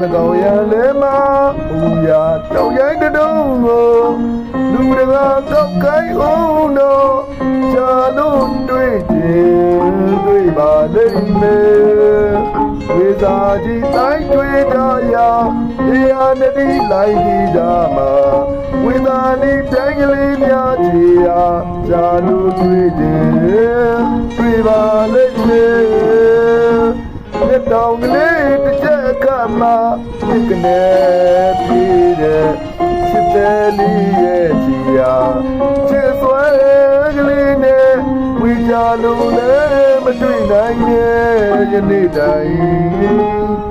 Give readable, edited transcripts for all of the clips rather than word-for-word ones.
သကောင်ရန်လဲမှာဦးရတောက်ရိုင်းတုံးကိုလူတကာကောက်ကိုင်းအောင်တော့ရှာလို့တွေ့ခြင်းတွေ့ပါလိမ့်မယ်ဝေစာကြီးတိုင်းတွေ့ကြရာတရားနတိလိုက်ကြည့်ကြမှာဝေသာနေပြိုင်ကလေးများချီရာရှာလို့တွေ့ခြင်းတွေ့ပါလိမ့်မယ်လက်တောင်ကလေးတစ်ချက်ကမှဒီကနေ့ပြည်တဲ့ချစ်တဲ့လေးရဲ့ချီရာချစ်စွဲကလေးနဲ့ဝေကြလို့လည်းမတွေ့နိုင်ရဲ့ယနေ့တိုင်း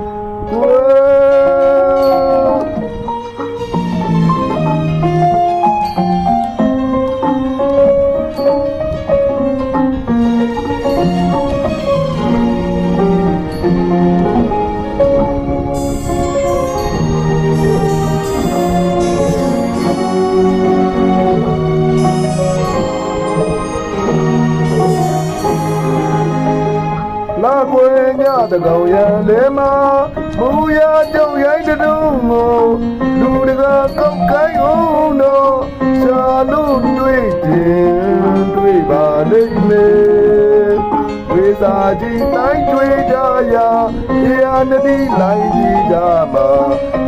လာကွယ်ညတကောင်ရန်လဲမှာမူရကြောက်ရိုင်းတုံးကိုလူတကာကောက်ကိုင်းအောင်တော့ရှာလို့တွေ့ခြင်းတွေ့ပါလိမ့်မယ်ဝေစာကြီးတိုင်းတွေ့ကြရာတရားနတိလိုက်ကြည့်ကြမှာ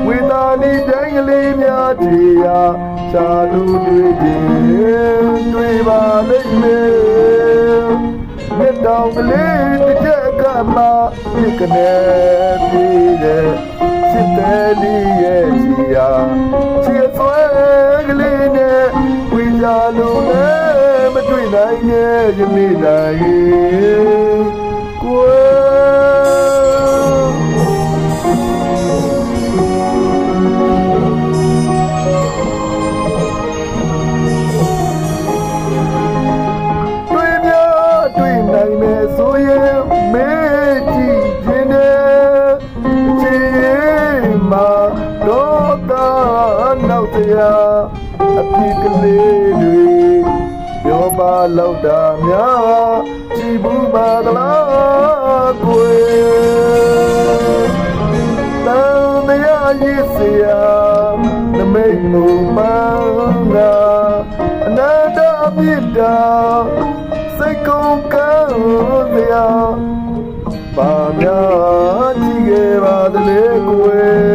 ဝေသာနေတိုင်းကလေးများချီရာရှာလို့တွေ့ခြင်းတွေ့ပါလိမ့်မယ်မြတ်တော်ကလေးတစ်ချက်ကမှဒီကနေ့ပြည်တဲ့ချစ်တဲ့လေးရဲ့ချီရာချစ်ဆွဲကလေးနဲ့ဝိညာဉ်လုံးနဲ့မတွေ့နိုင်ရဲ့ယနေ့တိုင်းကိုဆိုရင်မေးကြည့်ခြင်းနဲ့ချစ်မှာတော့တာနောက်တရားအဖြစ်ကလေးတွေပြောပါလောက်တာများကြည်ဘူးပါသလားကိုယ်တန်တရားရည်စရာနမိတ်မူမှန်တာအနန္တအပြစ်တာစိတ်ကုန်ကံတရားပါများကြည့်ခဲ့ပါသလဲကိုယ်